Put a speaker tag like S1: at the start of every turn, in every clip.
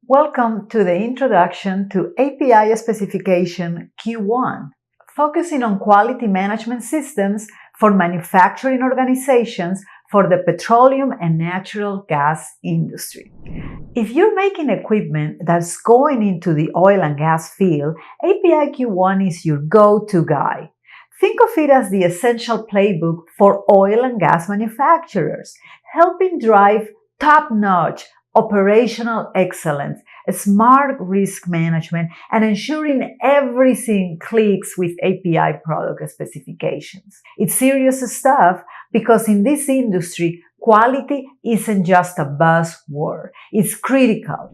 S1: Welcome to the introduction to API Specification Q1, focusing on quality management systems for manufacturing organizations for the petroleum and natural gas industry. If you're making equipment that's going into the oil and gas field, API Q1 is your go-to guide. Think of it as the essential playbook for oil and gas manufacturers, helping drive top-notch operational excellence, smart risk management, and ensuring everything clicks with API product specifications. It's serious stuff because in this industry, quality isn't just a buzzword, it's critical.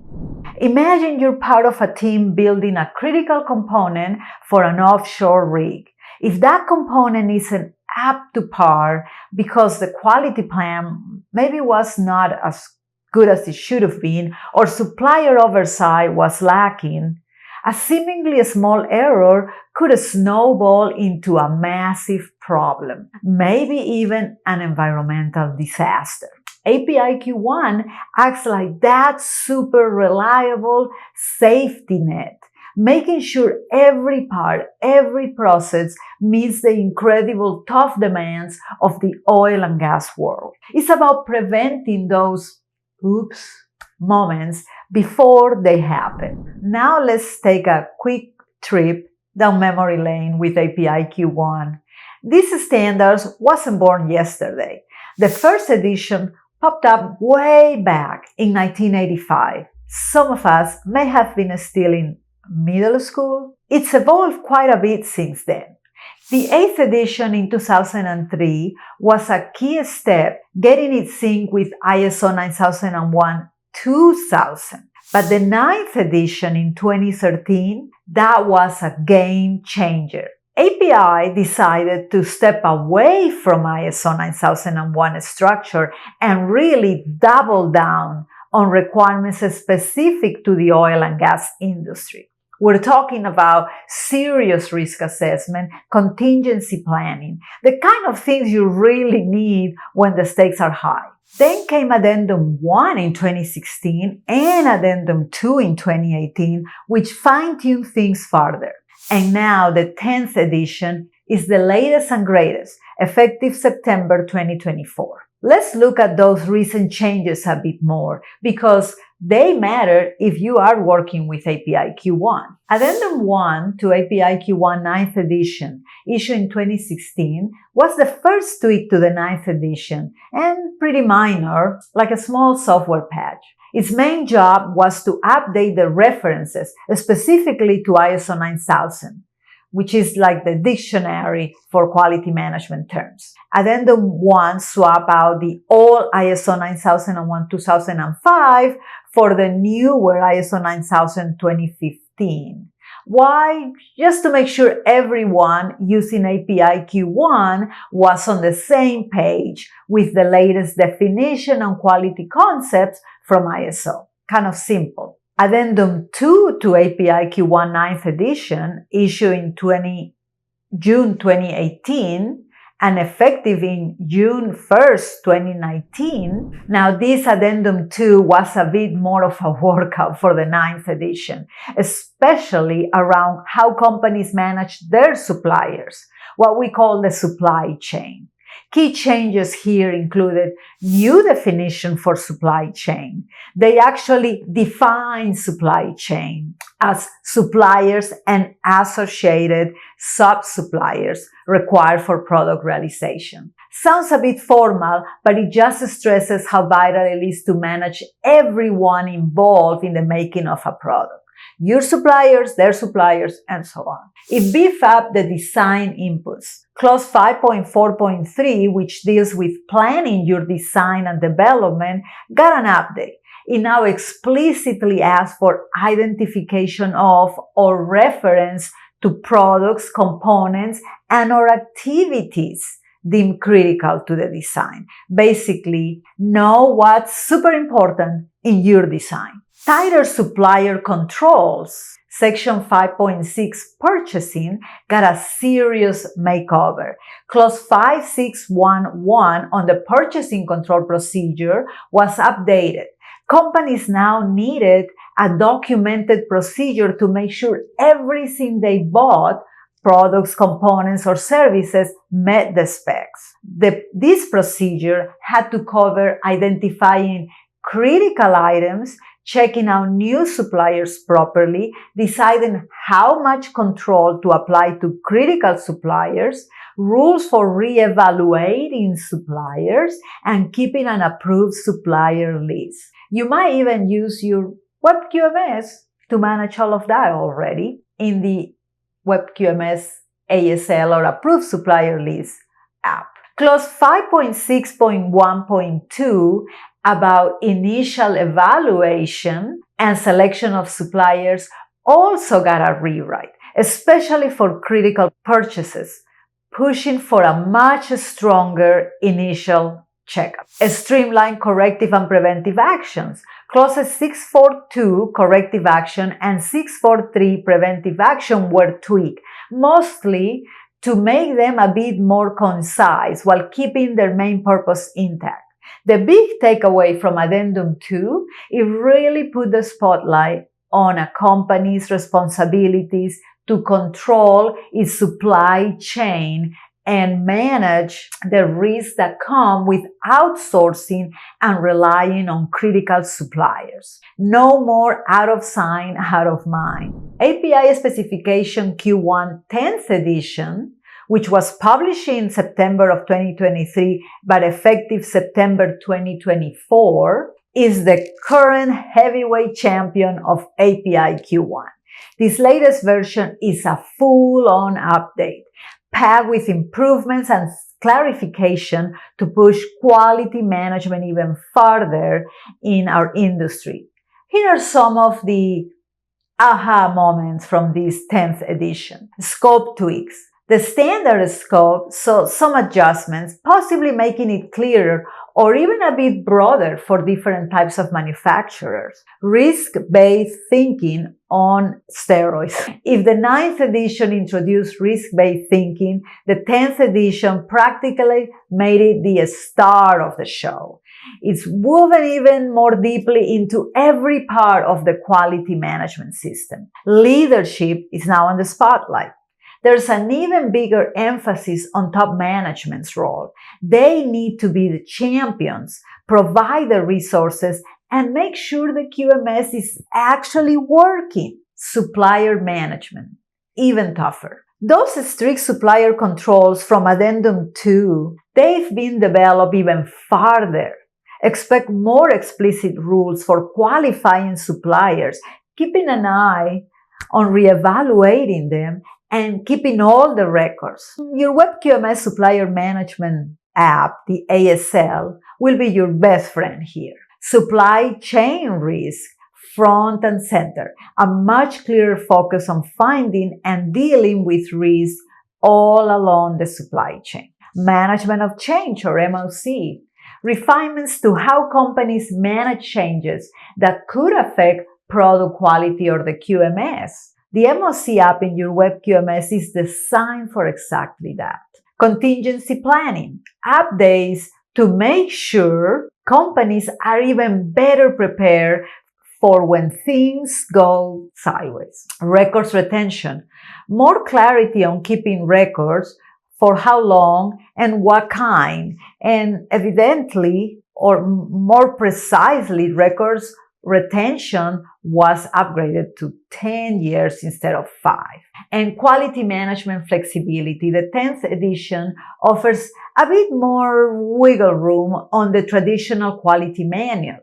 S1: Imagine you're part of a team building a critical component for an offshore rig. If that component isn't up to par because the quality plan maybe was not as good as it should have been, or supplier oversight was lacking, a seemingly small error could snowball into a massive problem, maybe even an environmental disaster. API Q1 acts like that super reliable safety net, making sure every part, every process meets the incredible tough demands of the oil and gas world. It's about preventing those moments before they happen. Now let's take a quick trip down memory lane with API Q1. This standards wasn't born yesterday. The first edition popped up way back in 1985. Some of us may have been still in middle school. It's evolved quite a bit since then. The 8th edition in 2003 was a key step, getting it synced with ISO 9001-2000. But the 9th edition in 2013, that was a game changer. API decided to step away from ISO 9001 structure and really double down on requirements specific to the oil and gas industry. We're talking about serious risk assessment, contingency planning, the kind of things you really need when the stakes are high. Then came Addendum 1 in 2016 and Addendum 2 in 2018, which fine-tuned things further. And now the 10th edition is the latest and greatest, effective September 2024. Let's look at those recent changes a bit more because they matter if you are working with API Q1. Addendum 1 to API Q1 9th edition, issued in 2016, was the first tweak to the 9th edition and pretty minor, like a small software patch. Its main job was to update the references specifically to ISO 9000, which is like the dictionary for quality management terms. Addendum 1 swapped out the old ISO 9001-2005 for the newer ISO 9000-2015. Why? Just to make sure everyone using API Q1 was on the same page with the latest definition and quality concepts from ISO. Kind of simple. Addendum 2 to API Q1 9th edition, issued in June 2018 and effective in June 1st, 2019. Now, this Addendum 2 was a bit more of a workout for the 9th edition, especially around how companies manage their suppliers, what we call the supply chain. Key changes here included new definition for supply chain. They actually define supply chain as suppliers and associated sub-suppliers required for product realization. Sounds a bit formal, but it just stresses how vital it is to manage everyone involved in the making of a product. Your suppliers, their suppliers, and so on. It beefed up the design inputs. Clause 5.4.3, which deals with planning your design and development, got an update. It now explicitly asks for identification of or reference to products, components, and or activities deemed critical to the design. Basically, know what's super important in your design. Tighter supplier controls. Section 5.6 purchasing got a serious makeover. Clause 5611 on the purchasing control procedure was updated. Companies now needed a documented procedure to make sure everything they bought, products, components, or services, met the specs. This procedure had to cover identifying critical items, checking out new suppliers properly, deciding how much control to apply to critical suppliers, rules for re-evaluating suppliers, and keeping an approved supplier list. You might even use your Web QMS to manage all of that already in the Web QMS ASL or Approved Supplier List app. Clause 5.6.1.2 about initial evaluation and selection of suppliers also got a rewrite, especially for critical purchases, pushing for a much stronger initial checkup. Streamline corrective and preventive actions. Clauses 642, corrective action, and 643, preventive action, were tweaked, mostly to make them a bit more concise while keeping their main purpose intact. The big takeaway from Addendum 2, it really put the spotlight on a company's responsibilities to control its supply chain and manage the risks that come with outsourcing and relying on critical suppliers. No more out of sight, out of mind. API Specification Q1 10th edition, which was published in September of 2023 but effective September 2024, is the current heavyweight champion of API Q1. This latest version is a full-on update, packed with improvements and clarification to push quality management even further in our industry. Here are some of the aha moments from this 10th edition. Scope tweaks. The standard scope saw some adjustments, possibly making it clearer or even a bit broader for different types of manufacturers. Risk-based thinking on steroids. If the 9th edition introduced risk-based thinking, the 10th edition practically made it the star of the show. It's woven even more deeply into every part of the quality management system. Leadership is now on the spotlight. There's an even bigger emphasis on top management's role. They need to be the champions, provide the resources, and make sure the QMS is actually working. Supplier management, even tougher. Those strict supplier controls from Addendum 2, they've been developed even farther. Expect more explicit rules for qualifying suppliers, keeping an eye on reevaluating them, and keeping all the records. Your Web QMS Supplier Management app, the ASL, will be your best friend here. Supply chain risk, front and center. A much clearer focus on finding and dealing with risk all along the supply chain. Management of change, or MOC. Refinements to how companies manage changes that could affect product quality or the QMS. The MOC app in your Web QMS is designed for exactly that. Contingency planning, updates to make sure companies are even better prepared for when things go sideways. Records retention, more clarity on keeping records, for how long and what kind, and evidently, or more precisely, records retention was upgraded to 10 years instead of 5. And quality management flexibility. The 10th edition offers a bit more wiggle room on the traditional quality manual.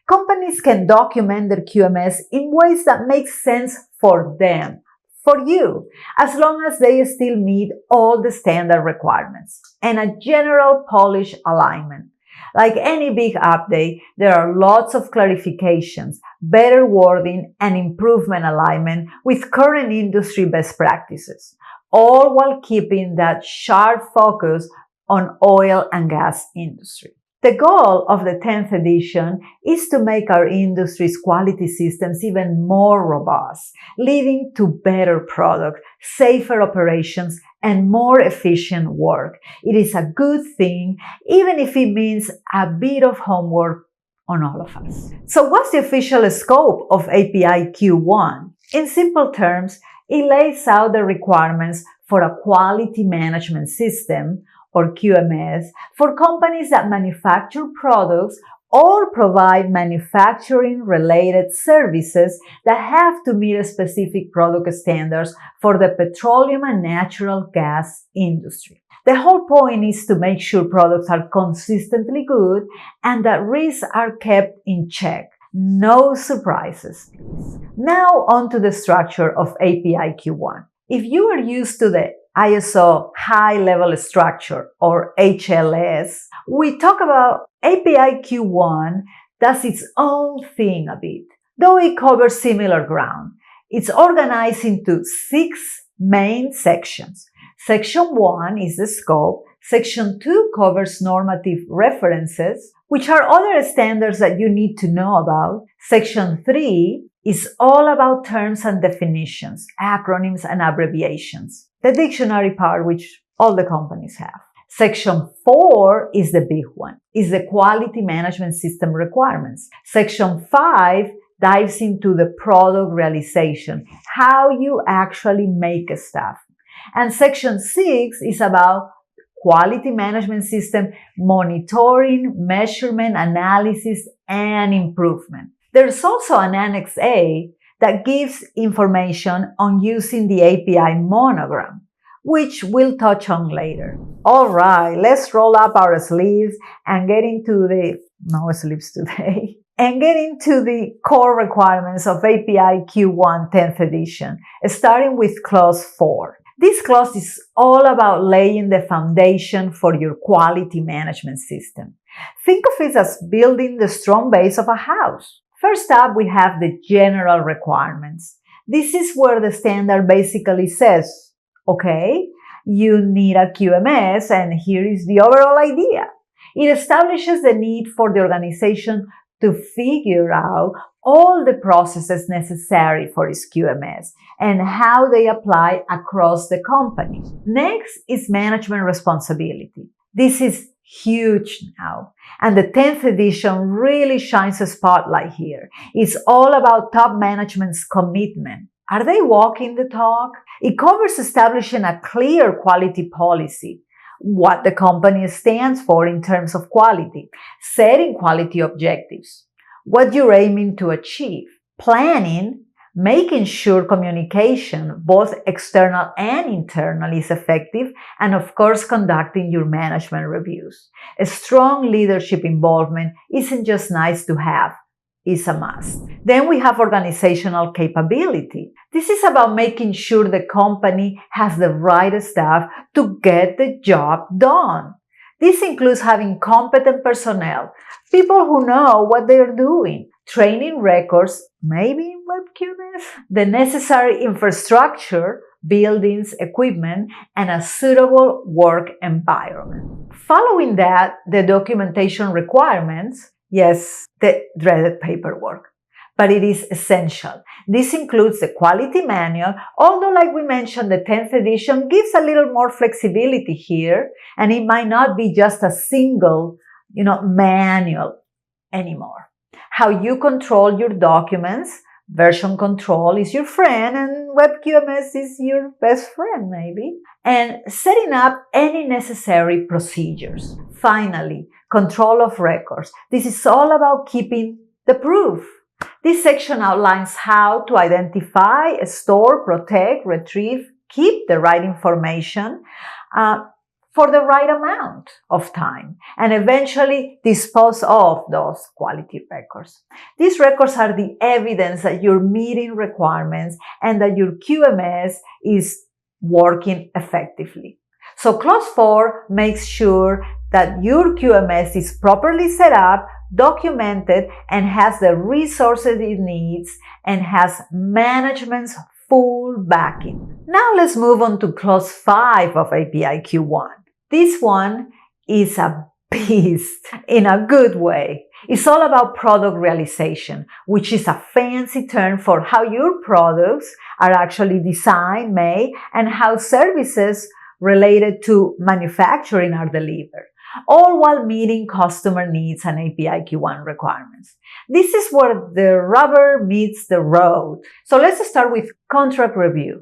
S1: Companies can document their QMS in ways that make sense for them, for you, as long as they still meet all the standard requirements and a general polish alignment. Like any big update, there are lots of clarifications, better wording, and improvement alignment with current industry best practices, all while keeping that sharp focus on oil and gas industry. The goal of the 10th edition is to make our industry's quality systems even more robust, leading to better product, safer operations, and more efficient work. It is a good thing, even if it means a bit of homework on all of us. So what's the official scope of API Q1? In simple terms, it lays out the requirements for a quality management system, or QMS, for companies that manufacture products or provide manufacturing-related services that have to meet specific product standards for the petroleum and natural gas industry. The whole point is to make sure products are consistently good and that risks are kept in check. No surprises, please. Now on to the structure of API Q1. If you are used to the ISO high-level structure, or HLS, we talk about API Q1 does its own thing a bit, though it covers similar ground. It's organized into 6 main sections. Section 1 is the scope. Section 2 covers normative references, which are other standards that you need to know about. Section 3 is all about terms and definitions, acronyms and abbreviations. The dictionary part, which all the companies have. Section 4 is the big one, is the quality management system requirements. Section 5 dives into the product realization, how you actually make stuff. And Section 6 is about quality management system monitoring, measurement, analysis, and improvement. There's also an Annex A that gives information on using the API Monogram, which we'll touch on later. All right, let's roll up our sleeves and get into no sleeves today, and get into the core requirements of API Q1 10th edition, starting with Clause 4. This clause is all about laying the foundation for your quality management system. Think of it as building the strong base of a house. First up, we have the general requirements. This is where the standard basically says, okay, you need a QMS and here is the overall idea. It establishes the need for the organization to figure out all the processes necessary for its QMS and how they apply across the company. Next is management responsibility. This is huge now, and the 10th edition really shines a spotlight here. It's all about top management's commitment. Are they walking the talk? It covers establishing a clear quality policy, what the company stands for in terms of quality, setting quality objectives, what you're aiming to achieve, planning, making sure communication, both external and internal, is effective, and of course, conducting your management reviews. A strong leadership involvement isn't just nice to have, it's a must. Then we have organizational capability. This is about making sure the company has the right staff to get the job done. This includes having competent personnel, people who know what they're doing, training records, maybe web QMS, the necessary infrastructure, buildings, equipment, and a suitable work environment. Following that, the documentation requirements, yes, the dreaded paperwork, but it is essential. This includes the quality manual, although like we mentioned, the 10th edition gives a little more flexibility here, and it might not be just a single, manual anymore. How you control your documents, version control is your friend, and web QMS is your best friend maybe, and setting up any necessary procedures. Finally, control of records. This is all about keeping the proof. This section outlines how to identify, store, protect, retrieve, keep the right information for the right amount of time, and eventually dispose of those quality records. These records are the evidence that you're meeting requirements and that your QMS is working effectively. So Clause 4 makes sure that your QMS is properly set up, documented, and has the resources it needs, and has management's full backing. Now let's move on to Clause 5 of API Q1. This one is a beast in a good way. It's all about product realization, which is a fancy term for how your products are actually designed, made, and how services related to manufacturing are delivered. all while meeting customer needs and API Q1 requirements. This is where the rubber meets the road. So let's start with contract review.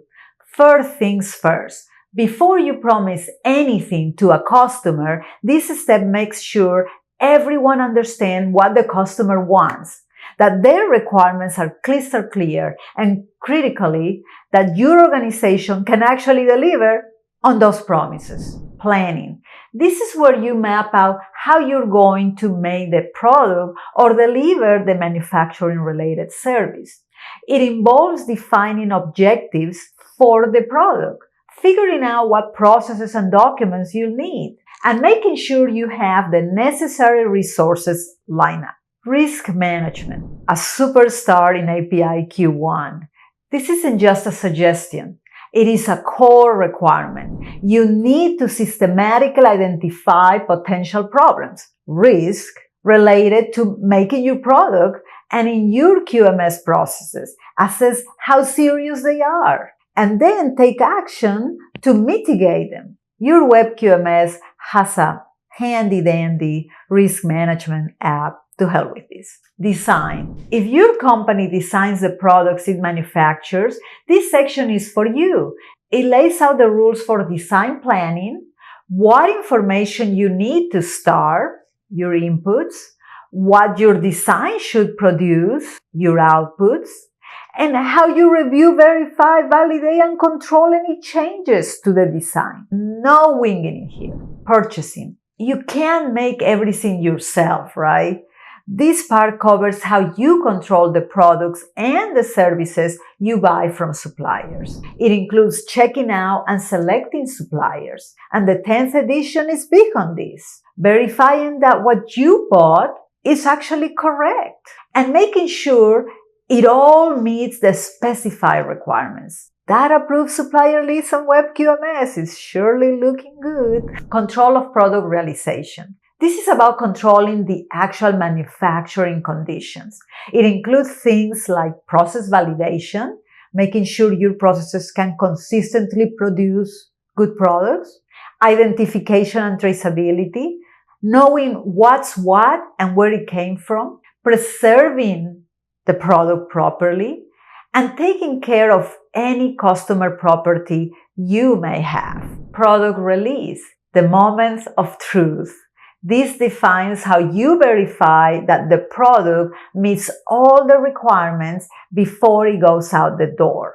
S1: First things first. Before you promise anything to a customer, this step makes sure everyone understands what the customer wants, that their requirements are crystal clear, and critically, that your organization can actually deliver on those promises. Planning. This is where you map out how you're going to make the product or deliver the manufacturing related service. It involves defining objectives for the product, figuring out what processes and documents you'll need, and making sure you have the necessary resources lined up. Risk management, a superstar in API Q1. This isn't just a suggestion. It is a core requirement. You need to systematically identify potential problems, risk related to making your product, and in your QMS processes, assess how serious they are, and then take action to mitigate them. Your web QMS has a handy-dandy risk management app to help with this. Design. If your company designs the products it manufactures, this section is for you. It lays out the rules for design planning, what information you need to start, your inputs, what your design should produce, your outputs, and how you review, verify, validate, and control any changes to the design. No winging it here. Purchasing. You can't make everything yourself, right? This part covers how you control the products and the services you buy from suppliers. It includes checking out and selecting suppliers. And the 10th edition is big on this. Verifying that what you bought is actually correct. And making sure it all meets the specified requirements. That approved supplier list on Web QMS is surely looking good. Control of product realization. This is about controlling the actual manufacturing conditions. It includes things like process validation, making sure your processes can consistently produce good products, identification and traceability, knowing what's what and where it came from, preserving the product properly, and taking care of any customer property you may have. Product release, the moments of truth. This defines how you verify that the product meets all the requirements before it goes out the door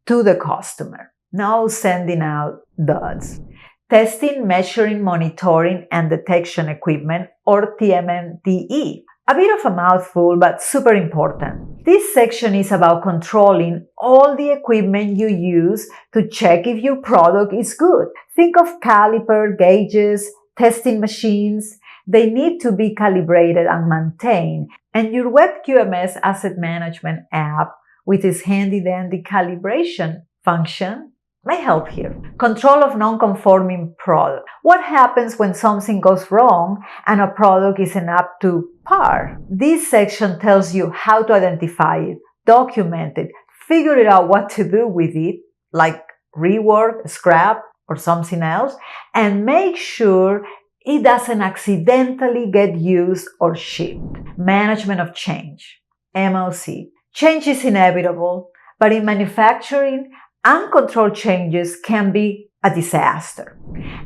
S1: to the customer. No sending out duds. Testing, measuring, monitoring, and detection equipment, or TMMDE. A bit of a mouthful, but super important. This section is about controlling all the equipment you use to check if your product is good. Think of caliper, gauges, testing machines. They need to be calibrated and maintained. And your Web QMS asset management app, with its handy-dandy calibration function, may help here. Control of non-conforming product. What happens when something goes wrong and a product isn't up to par? This section tells you how to identify it, document it, figure out what to do with it, like rework, scrap, or something else, and make sure it doesn't accidentally get used or shipped. Management of change, MOC. Change is inevitable, but in manufacturing, uncontrolled changes can be a disaster.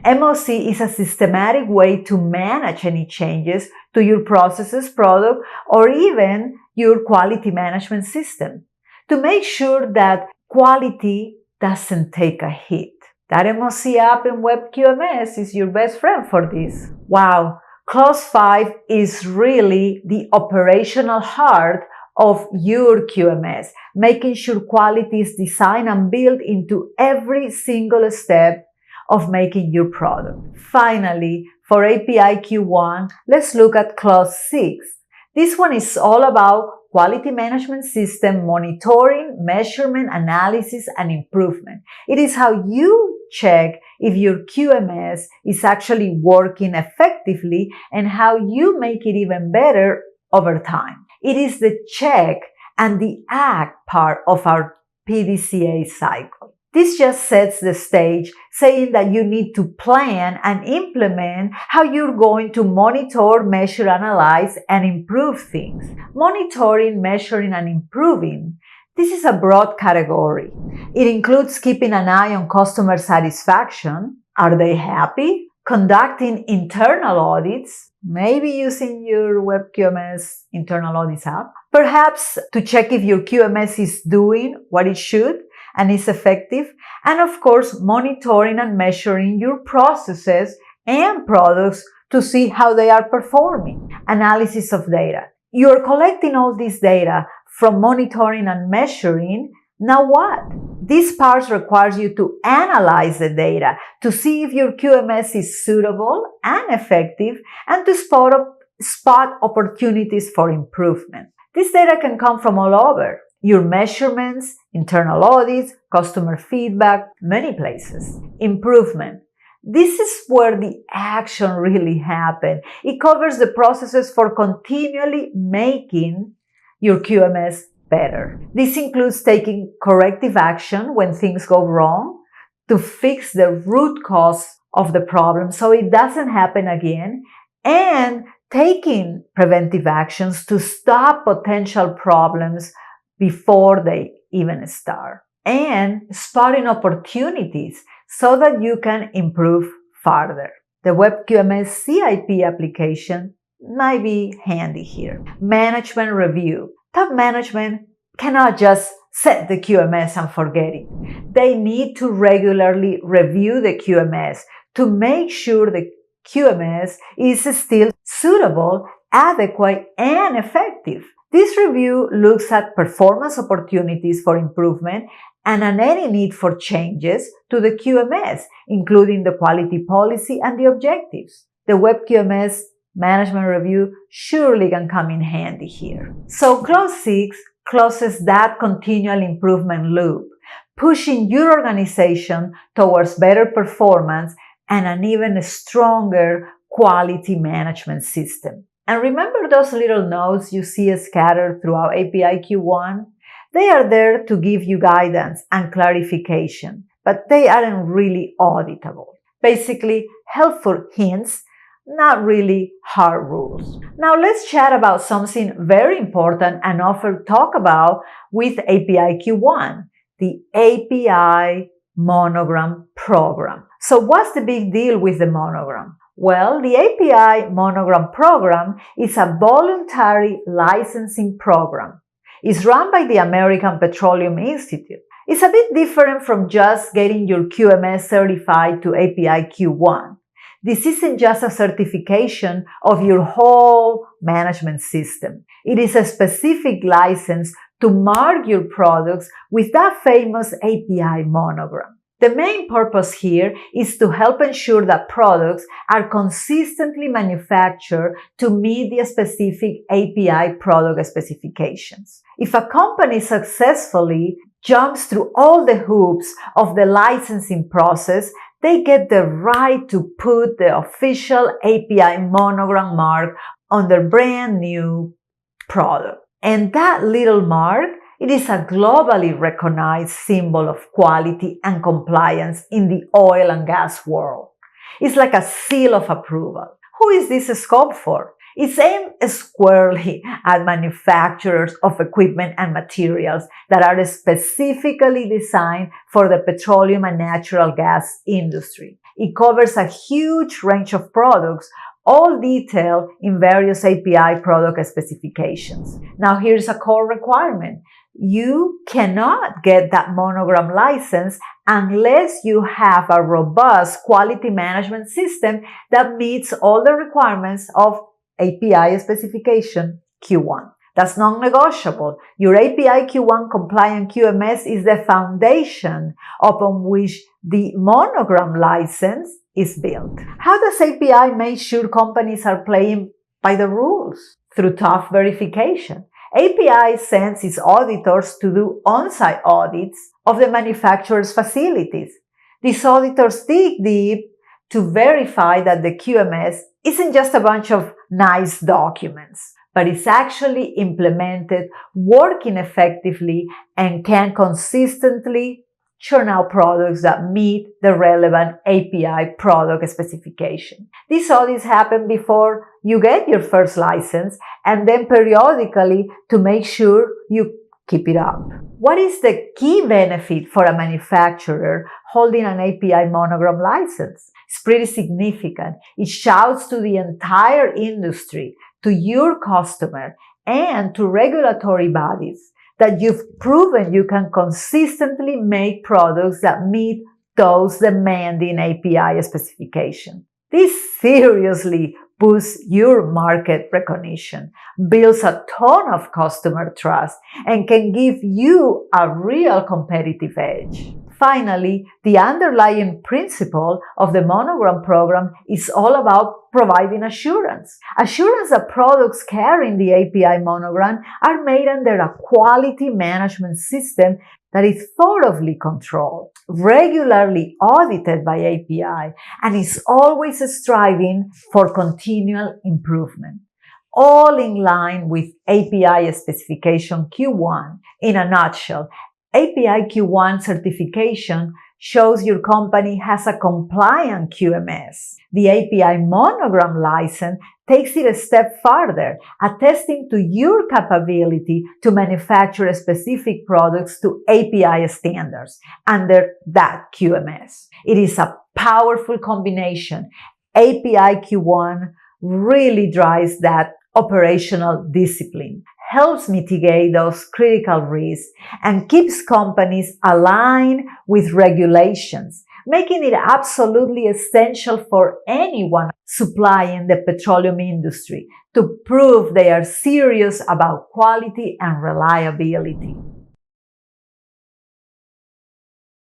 S1: MOC is a systematic way to manage any changes to your processes, product, or even your quality management system to make sure that quality doesn't take a hit. That MOC app in Web QMS is your best friend for this. Wow, Clause 5 is really the operational heart of your QMS, making sure quality is designed and built into every single step of making your product. Finally, for API Q1, let's look at Clause 6. This one is all about quality management system monitoring, measurement, analysis, and improvement. It is how you check if your QMS is actually working effectively and how you make it even better over time. It is the check and the act part of our PDCA cycle. This just sets the stage, saying that you need to plan and implement how you're going to monitor, measure, analyze, and improve things. Monitoring, measuring, and improving. This is a broad category. It includes keeping an eye on customer satisfaction. Are they happy? Conducting internal audits, maybe using your Web QMS internal audits app. Perhaps to check if your QMS is doing what it should and is effective. And of course, monitoring and measuring your processes and products to see how they are performing. Analysis of data. You're collecting all this data from monitoring and measuring. Now what? This part requires you to analyze the data to see if your QMS is suitable and effective and to spot opportunities for improvement. This data can come from all over. Your measurements, internal audits, customer feedback, many places. Improvement. This is where the action really happens. It covers the processes for continually making your QMS better. This includes taking corrective action when things go wrong to fix the root cause of the problem so it doesn't happen again, and taking preventive actions to stop potential problems before they even start, and spotting opportunities so that you can improve further. The Web QMS CIP application might be handy here. Management review. Top management cannot just set the QMS and forget it. They need to regularly review the QMS to make sure the QMS is still suitable, adequate, and effective. This review looks at performance opportunities for improvement and at any need for changes to the QMS, including the quality policy and the objectives. The Web QMS management review surely can come in handy here. So Clause 6 closes that continual improvement loop, pushing your organization towards better performance and an even stronger quality management system. And remember those little notes you see scattered throughout API Q1? They are there to give you guidance and clarification, but they aren't really auditable. Basically, helpful hints, not really hard rules. Now let's chat about something very important and often talk about with API Q1, the API Monogram Program. So what's the big deal with the Monogram? Well, the API Monogram Program is a voluntary licensing program. It's run by the American Petroleum Institute. It's a bit different from just getting your QMS certified to API Q1. This isn't just a certification of your whole management system. It is a specific license to mark your products with that famous API monogram. The main purpose here is to help ensure that products are consistently manufactured to meet the specific API product specifications. If a company successfully jumps through all the hoops of the licensing process, they get the right to put the official API monogram mark on their brand new product. And that little mark, it is a globally recognized symbol of quality and compliance in the oil and gas world. It's like a seal of approval. Who is this scope for? It's aimed squarely at manufacturers of equipment and materials that are specifically designed for the petroleum and natural gas industry. It covers a huge range of products, all detailed in various API product specifications. Now here's a core requirement. You cannot get that monogram license unless you have a robust quality management system that meets all the requirements of API Specification Q1. That's non-negotiable. Your API Q1 compliant QMS is the foundation upon which the monogram license is built. How does API make sure companies are playing by the rules? Through tough verification. API sends its auditors to do on-site audits of the manufacturer's facilities. These auditors dig deep to verify that the QMS isn't just a bunch of nice documents, but it's actually implemented, working effectively, and can consistently churn out products that meet the relevant API product specification. These audits happen before you get your first license and then periodically to make sure you keep it up. What is the key benefit for a manufacturer holding an API Monogram license? It's pretty significant. It shouts to the entire industry, to your customer, and to regulatory bodies that you've proven you can consistently make products that meet those demanding API specifications. This seriously boosts your market recognition, builds a ton of customer trust, and can give you a real competitive edge. Finally, the underlying principle of the Monogram program is all about providing assurance. Assurance that products carrying the API Monogram are made under a quality management system that is thoroughly controlled, regularly audited by API, and is always striving for continual improvement. All in line with API Specification Q1. In a nutshell, API Q1 certification shows your company has a compliant QMS. The API Monogram license takes it a step further, attesting to your capability to manufacture specific products to API standards under that QMS. It is a powerful combination. API Q1 really drives that operational discipline, helps mitigate those critical risks, and keeps companies aligned with regulations, making it absolutely essential for anyone supplying the petroleum industry to prove they are serious about quality and reliability.